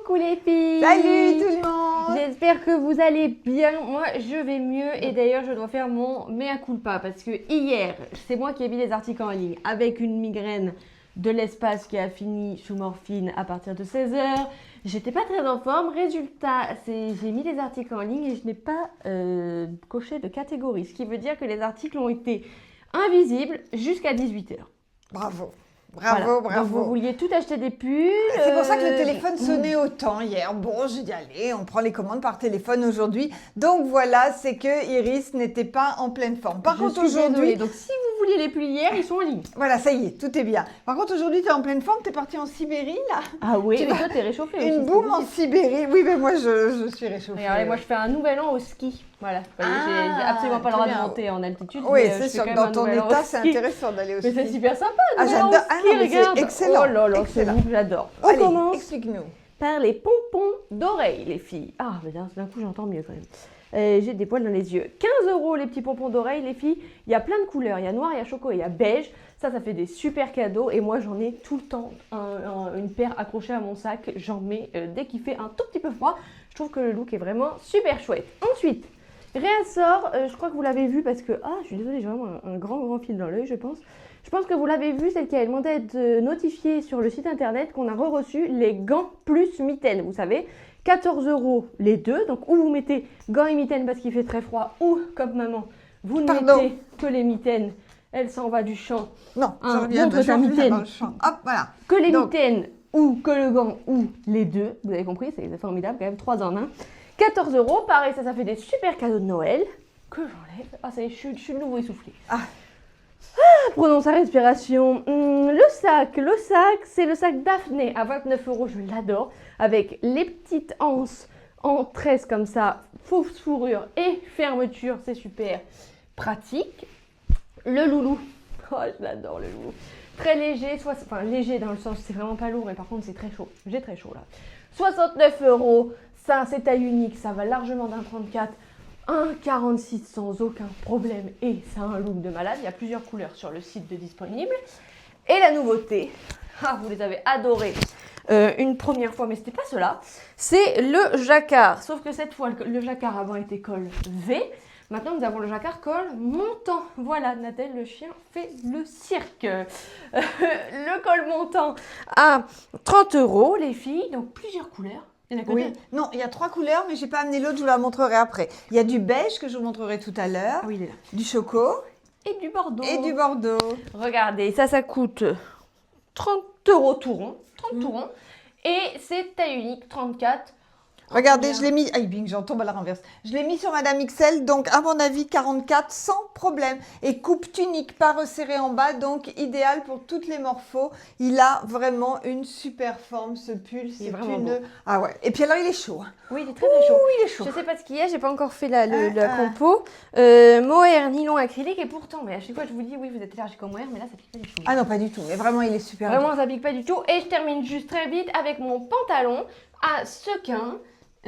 Coucou les filles. Salut tout le monde. J'espère que vous allez bien. Moi, je vais mieux et d'ailleurs, je dois faire mon mea culpa parce que hier, c'est moi qui ai mis les articles en ligne avec une migraine de l'espace qui a fini sous morphine à partir de 16h. J'étais pas très en forme. Résultat, j'ai mis les articles en ligne et je n'ai pas coché de catégorie, ce qui veut dire que les articles ont été invisibles jusqu'à 18h. Bravo. Voilà. Bravo. Donc vous vouliez tout acheter des pulls. C'est pour ça que le téléphone sonnait autant hier. Bon, j'ai dit allez, on prend les commandes par téléphone aujourd'hui. Donc voilà, c'est que Iris n'était pas en pleine forme. Par contre aujourd'hui, donc si vous vouliez les pulls hier, ils sont en ligne. voilà, ça y est, tout est bien. Par contre aujourd'hui, tu es en pleine forme, tu es partie en Sibérie là. Ah oui, mais toi t'es réchauffée aussi. Une boum en Sibérie. Oui, mais moi je suis réchauffée. Regardez, moi je fais un nouvel an au ski. Voilà, j'ai absolument pas le droit de monter en altitude. Oui, c'est sûr que dans ton état, c'est intéressant d'aller au ski. Mais c'est super sympa, j'adore. Regarde. C'est excellent. Oh là là, c'est excellent. vous, j'adore. On Allez, commence explique-nous. par les pompons d'oreilles, les filles. Ah, mais d'un coup, j'entends mieux quand même. J'ai des poils dans les yeux. 15 € les petits pompons d'oreilles, les filles. Il y a plein de couleurs. Il y a noir, il y a choco, il y a beige. Ça fait des super cadeaux. Et moi, j'en ai tout le temps une paire accrochée à mon sac. J'en mets dès qu'il fait un tout petit peu froid. Je trouve que le look est vraiment super chouette. Ensuite, réassort, je crois que vous l'avez vu parce que... Ah, je suis désolée, j'ai vraiment un grand fil dans l'œil, je pense. Je pense que vous l'avez vu, celle qui a demandé à être notifiée sur le site internet qu'on a reçu les gants plus mitaines. Vous savez, 14 € les deux. Donc, ou vous mettez gants et mitaines parce qu'il fait très froid, ou comme maman, vous ne mettez que les mitaines. Elle s'en va du champ. Non, je reviens dans le champ. Hop, voilà. Que les mitaines ou que le gant ou les deux. Vous avez compris, c'est formidable quand même, 3 en 1. 14 €, pareil, ça fait des super cadeaux de Noël que j'enlève. Ah, ça y est, je suis de nouveau essoufflée. Prenons sa respiration. Le sac, c'est le sac Daphné à 29 €, je l'adore. Avec les petites anses en tresse comme ça, fausse fourrure et fermeture, c'est super pratique. Le loulou, oh je l'adore le loulou. Très léger, enfin léger dans le sens c'est vraiment pas lourd, mais par contre c'est très chaud. J'ai très chaud là. 69 €, ça c'est taille unique, ça va largement d'un 34. 1,46 sans aucun problème et ça a un look de malade. Il y a plusieurs couleurs sur le site de disponible. Et la nouveauté, vous les avez adorés une première fois, mais c'était pas cela, c'est le jacquard. Sauf que cette fois, le jacquard avant était col V. Maintenant, nous avons le jacquard col montant. Voilà, Nathel, le chien, fait le cirque. Le col montant à 30 €, les filles, donc plusieurs couleurs. Oui, non, il y a 3 couleurs, mais je n'ai pas amené l'autre, je vous la montrerai après. Il y a du beige que je vous montrerai tout à l'heure. Ah oui, il est là. Du choco. Et du bordeaux. Regardez, ça coûte 30 € tout rond. 30 tout rond. Et c'est taille unique, 34. Regardez, je l'ai mis, bing, j'en tombe à la renverse. Je l'ai mis sur Madame XL, donc à mon avis 44 sans problème. Et coupe tunique, pas resserrée en bas, donc idéal pour toutes les morphos. Il a vraiment une super forme ce pull. C'est vraiment beau. Ah ouais. Et puis alors il est chaud. Oui, il est très chaud. Il est chaud. Je sais pas ce qu'il y a, j'ai pas encore fait la compo. Mohair, nylon acrylique et pourtant, mais à chaque fois je vous dis oui, vous êtes allergique au mohair, mais là ça pique pas du tout. Ah non, pas du tout. Mais vraiment, il est super. Vraiment, ça pique pas du tout. Et je termine juste très vite avec mon pantalon à sequin.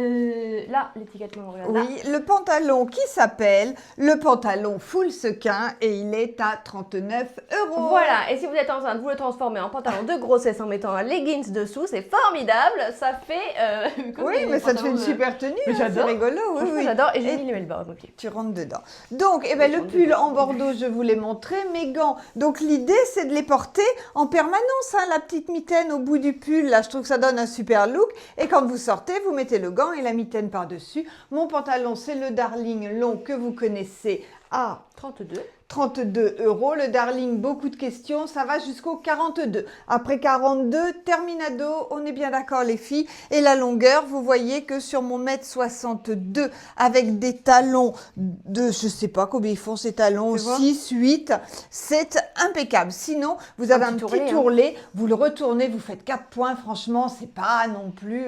Là, l'étiquette me regarde. Oui, le pantalon qui s'appelle le pantalon full sequin et il est à 39 €. Voilà, et si vous êtes enceinte, vous le transformez en pantalon de grossesse en mettant un leggings dessous, c'est formidable, ça fait... oui, mais ça te fait une super tenue, c'est rigolo. Oui. J'adore et j'ai mis les melbourne, ok. Tu rentres dedans. Donc, le pull en bordeaux, je vous l'ai montré, mes gants. Donc, l'idée, c'est de les porter en permanence, la petite mitaine au bout du pull, là, je trouve que ça donne un super look. Et quand vous sortez, vous mettez le gant et la mitaine par-dessus. Mon pantalon, c'est le Darling long que vous connaissez à 32 €. Le Darling, beaucoup de questions, ça va jusqu'au 42. Après 42, terminado, on est bien d'accord les filles. Et la longueur, vous voyez que sur mon 1,62 m avec des talons de, je sais pas combien ils font ces talons, 6, 8, c'est impeccable. Sinon, vous avez un petit ourlet, vous le retournez, vous faites 4 points, franchement, c'est pas non plus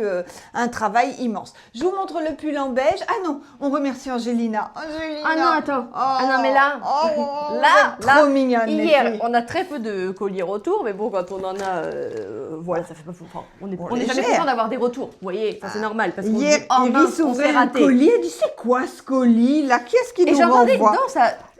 un travail immense. Je vous montre le pull en beige. Ah non, on remercie Angélina. Ah non, attends. Ah non, mais là... Trop mignonne, hier, on a très peu de colliers retours, mais bon, quand on en a, voilà, ça fait pas fou. Enfin, on est jamais content d'avoir des retours. Vous voyez, ça c'est normal. Parce hier, Iris ouvrait un collier. Elle dit, c'est quoi ce colis là? Qui est-ce qui nous renvoie? Et j'entendais dedans,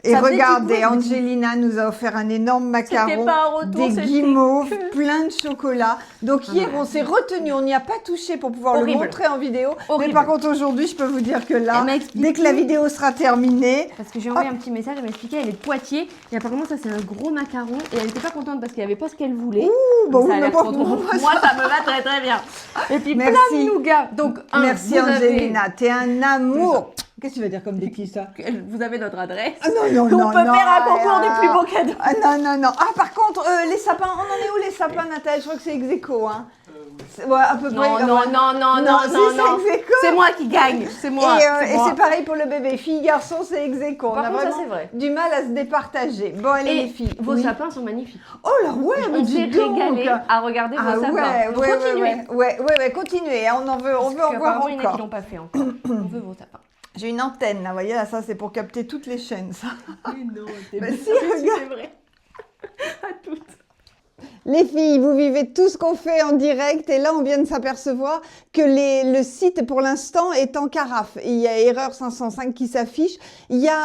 Et Ça faisait regardez, du bruit. Angelina nous a offert un énorme macaron, pas un retour, des c'était guimauves, que- plein de chocolat. Donc hier, on s'est retenu, on n'y a pas touché pour pouvoir Horrible. le montrer en vidéo. Horrible. Mais par contre, aujourd'hui, je peux vous dire que là, Elle m'a expliqué- dès que la vidéo sera terminée, Parce que j'ai envoyé un petit message, elle m'a expliqué, elle est de Poitiers. Et apparemment, ça, c'est un gros macaron. Et elle n'était pas contente parce qu'il n'y avait pas ce qu'elle voulait. bah Ça oui, a mais l'air pas trop pour bon. moi, Moi, ça me va très très bien. Et puis, plein Merci. de nougats. Donc, merci vous avez- Angelina, t'es un amour. Qu'est-ce que tu vas dire comme bêtise, ça? Vous avez notre adresse. Ah non, non, On non, peut non, faire un concours ah, du plus beau cadeau. Ah non, non, non. Ah, par contre, les sapins, on en est où les sapins, Nathalie? Je crois que c'est ex aequo, hein. Ouais, à peu près. Non, ouais. non, non, non, non, si, non, c'est non. ex aequo. C'est moi qui gagne. C'est moi. Et c'est pareil pour le bébé. Fille, garçon, c'est ex aequo. On Par a contre, ça, vraiment c'est vrai. du mal à se départager. Bon, allez, les Et filles. vos Oui. sapins sont magnifiques. Oh là, ouais, mais On s'est dis donc. régalé à regarder Ah vos sapins. ouais, Donc, ouais, continuez. ouais, continuez. Hein, on veut en voir Apparemment, il y en a qui encore. l'ont pas fait encore. On veut vos sapins. J'ai une antenne, là, vous voyez, là, ça, c'est pour capter toutes les chaînes, ça. Mais non, Bah c'est si, regarde. c'est vrai. À toutes. Les filles, vous vivez tout ce qu'on fait en direct et là, on vient de s'apercevoir que le site, pour l'instant, est en carafe. Il y a erreur 505 qui s'affiche.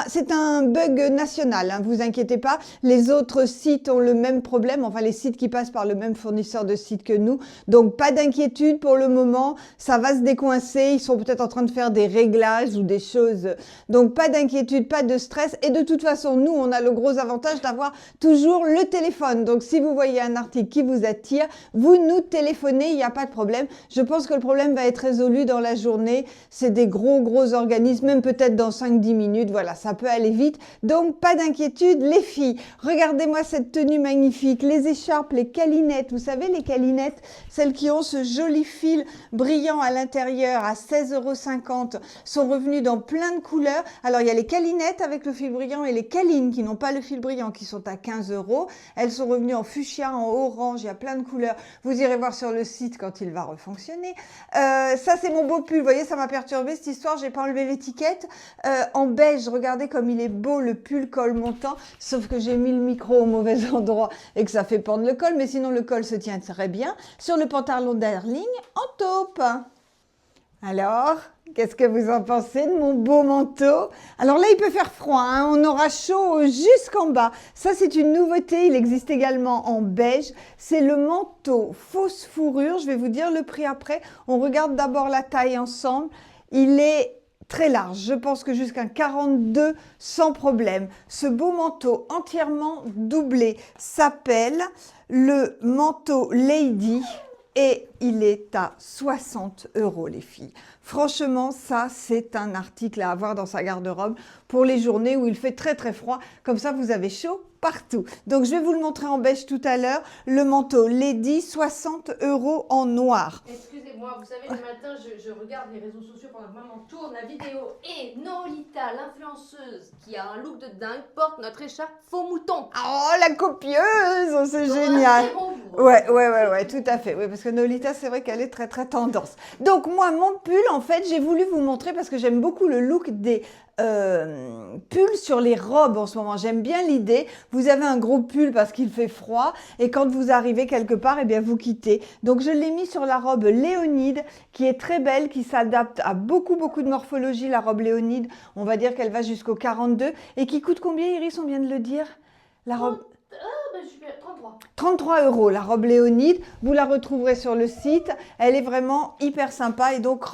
C'est un bug national, hein, vous inquiétez pas. Les autres sites ont le même problème, enfin les sites qui passent par le même fournisseur de sites que nous. Donc, pas d'inquiétude pour le moment. Ça va se décoincer. Ils sont peut-être en train de faire des réglages ou des choses. Donc, pas d'inquiétude, pas de stress. Et de toute façon, nous, on a le gros avantage d'avoir toujours le téléphone. Donc, si vous voyez un article qui vous attire, vous nous téléphonez, il n'y a pas de problème. Je pense que le problème va être résolu dans la journée. C'est des gros organismes, même peut-être dans 5-10 minutes. Voilà, ça peut aller vite. Donc, pas d'inquiétude, les filles. Regardez-moi cette tenue magnifique. Les écharpes, les câlinettes. Vous savez, les câlinettes, celles qui ont ce joli fil brillant à l'intérieur à 16,50 € sont revenues dans plein de couleurs. Alors, il y a les câlinettes avec le fil brillant et les câlines qui n'ont pas le fil brillant qui sont à 15 €. Elles sont revenues en fuchsia, en orange, il y a plein de couleurs. Vous irez voir sur le site quand il va refonctionner. Ça, c'est mon beau pull. Vous voyez, ça m'a perturbé cette histoire. J'ai pas enlevé l'étiquette. En beige, regardez comme il est beau, le pull col montant. Sauf que j'ai mis le micro au mauvais endroit et que ça fait pendre le col. Mais sinon, le col se tient très bien. Sur le pantalon d'Erling, en taupe. Alors, qu'est-ce que vous en pensez de mon beau manteau? Alors là, il peut faire froid, hein, on aura chaud jusqu'en bas. Ça, c'est une nouveauté, il existe également en beige. C'est le manteau fausse fourrure, je vais vous dire le prix après. On regarde d'abord la taille ensemble. Il est très large, je pense que jusqu'à 42 sans problème. Ce beau manteau entièrement doublé s'appelle le manteau Lady. Et il est à 60 € les filles. Franchement, ça, c'est un article à avoir dans sa garde-robe pour les journées où il fait très froid. Comme ça, vous avez chaud partout. Donc, je vais vous le montrer en beige tout à l'heure. Le manteau Lady, 60 € en noir. Excusez-moi, vous savez, le matin, je regarde les réseaux sociaux pendant que maman tourne la vidéo et Nolita, l'influenceuse, qui a un look de dingue, porte notre écharpe faux mouton. Oh, la copieuse! C'est génial! Ouais, tout à fait. Oui, parce que Nolita, c'est vrai qu'elle est très tendance. Donc, moi, mon pull, en fait, j'ai voulu vous montrer parce que j'aime beaucoup le look des pulls sur les robes en ce moment. J'aime bien l'idée. Vous avez un gros pull parce qu'il fait froid et quand vous arrivez quelque part, eh bien, vous quittez. Donc, je l'ai mis sur la robe Léonide qui est très belle, qui s'adapte à beaucoup de morphologie. La robe Léonide, on va dire qu'elle va jusqu'au 42 et qui coûte combien, Iris? On vient de le dire. La robe... 33. 33 € la robe Léonide, vous la retrouverez sur le site, elle est vraiment hyper sympa et donc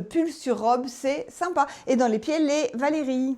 pull sur robe, c'est sympa. Et dans les pieds, les Valérie.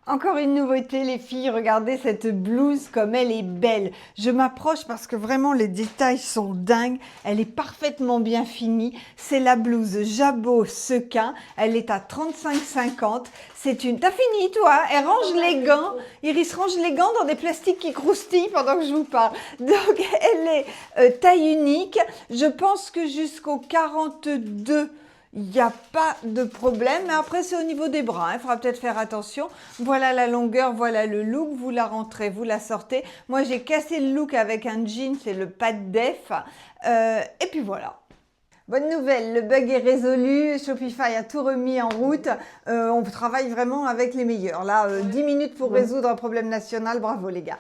Encore une nouveauté les filles, regardez cette blouse comme elle est belle. Je m'approche parce que vraiment les détails sont dingues. Elle est parfaitement bien finie. C'est la blouse Jabot Sequin. Elle est à 35,50. C'est une... T'as fini toi? Elle range les gants. Iris range les gants dans des plastiques qui croustillent pendant que je vous parle. Donc elle est taille unique. Je pense que jusqu'au 42... il n'y a pas de problème, mais après c'est au niveau des bras, il faudra peut-être faire attention. Voilà la longueur, voilà le look, vous la rentrez, vous la sortez. Moi j'ai cassé le look avec un jean, c'est le pad def, et puis voilà. Bonne nouvelle, le bug est résolu, Shopify a tout remis en route, on travaille vraiment avec les meilleurs. Là, 10 minutes pour résoudre un problème national, bravo les gars.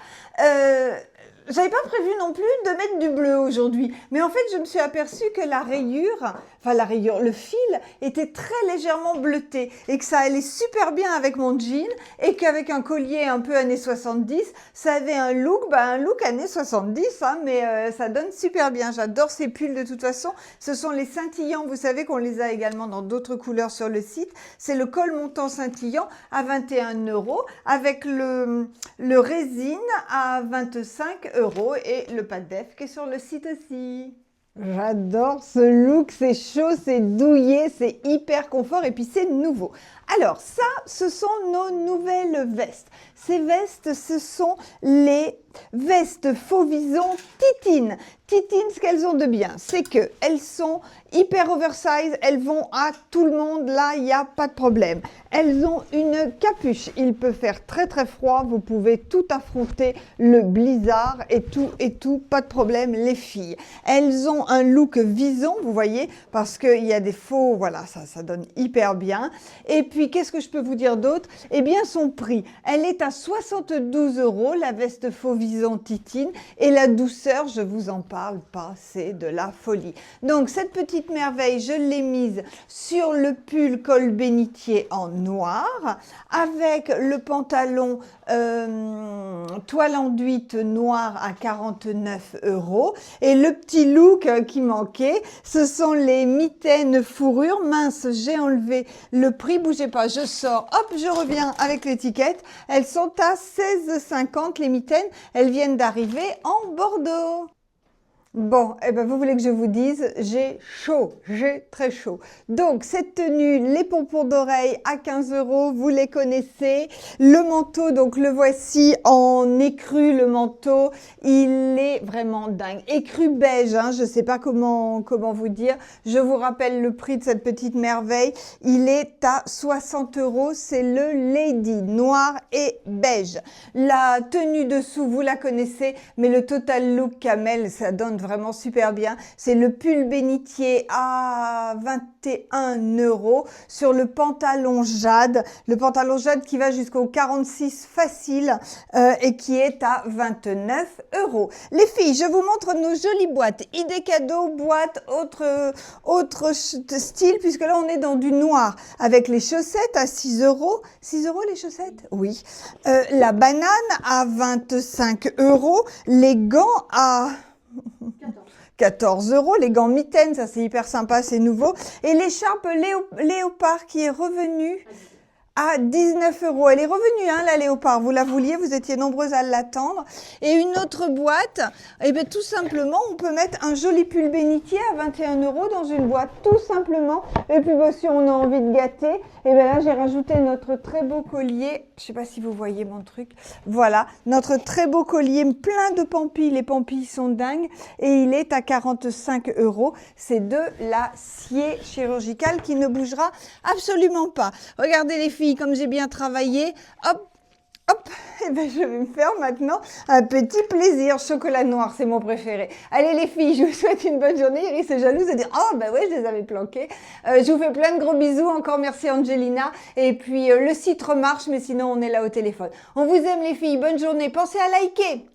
j'avais pas prévu non plus de mettre du bleu aujourd'hui. Mais en fait, je me suis aperçue que le fil était très légèrement bleuté et que ça allait super bien avec mon jean et qu'avec un collier un peu années 70, ça avait un look années 70, hein, mais ça donne super bien. J'adore ces pulls de toute façon. Ce sont les scintillants, vous savez qu'on les a également dans d'autres couleurs sur le site. C'est le col montant scintillant à 21 € avec le résine à 25 € et le pas de def qui est sur le site aussi. J'adore ce look, c'est chaud, c'est douillet, c'est hyper confort et puis c'est nouveau. Alors ça, ce sont nos nouvelles vestes. Ces vestes, ce sont les vestes Fauvision Titine. Titine, ce qu'elles ont de bien, c'est qu'elles sont hyper oversize, elles vont à tout le monde, là, il n'y a pas de problème. Elles ont une capuche, il peut faire très très froid, vous pouvez tout affronter, le blizzard et tout, pas de problème les filles. Elles ont un look vison, vous voyez, parce qu'il y a des faux, voilà, ça donne hyper bien. Et puis, qu'est-ce que je peux vous dire d'autre? Eh bien, son prix, elle est à 72 €, la veste Fauvision Titine, et la douceur, je vous en parle pas, c'est de la folie. Donc, cette petite merveille, je l'ai mise sur le pull col bénitier en noir, avec le pantalon toile enduite noir à 49 €. Et le petit look qui manquait, ce sont les mitaines fourrure. Mince, j'ai enlevé le prix, bougez pas, je sors, hop, je reviens avec l'étiquette. Elles sont à 16,50 € les mitaines, elles viennent d'arriver en Bordeaux. Bon, eh ben vous voulez que je vous dise, j'ai chaud, j'ai très chaud. Donc cette tenue, les pompons d'oreilles à 15 €, vous les connaissez. Le manteau, donc le voici en écru, le manteau, il est vraiment dingue. Écru beige, hein, je sais pas comment vous dire. Je vous rappelle le prix de cette petite merveille, il est à 60 €, c'est le Lady, noir et beige. La tenue dessous, vous la connaissez, mais le total look camel, ça donne vraiment super bien. C'est le pull bénitier à 21 € sur le pantalon jade qui va jusqu'au 46 facile et qui est à 29 €. Les filles, je vous montre nos jolies boîtes. Idées cadeaux, boîtes, autre style, puisque là on est dans du noir avec les chaussettes à 6 €. 6 € les chaussettes? Oui. La banane à 25 €. Les gants à 14 €, les gants mitaines, ça c'est hyper sympa, c'est nouveau. Et l'écharpe léopard qui est revenue à 19 €. Elle est revenue, hein, la léopard. Vous la vouliez, vous étiez nombreuses à l'attendre. Et une autre boîte, eh bien, tout simplement, on peut mettre un joli pull bénitier à 21 € dans une boîte, tout simplement. Et puis, bah, si on a envie de gâter, et bien là, j'ai rajouté notre très beau collier. Je sais pas si vous voyez mon truc. Voilà, notre très beau collier plein de pampilles. Les pampilles sont dingues. Et il est à 45 €. C'est de l'acier chirurgical qui ne bougera absolument pas. Regardez les filles, comme j'ai bien travaillé, hop, hop, et ben je vais me faire maintenant un petit plaisir. Chocolat noir, c'est mon préféré. Allez les filles, je vous souhaite une bonne journée. Iris est jalouse de dire, oh ben ouais, je les avais planqués. Je vous fais plein de gros bisous. Encore merci Angelina. Et puis le site remarche, mais sinon on est là au téléphone. On vous aime les filles, bonne journée. Pensez à liker.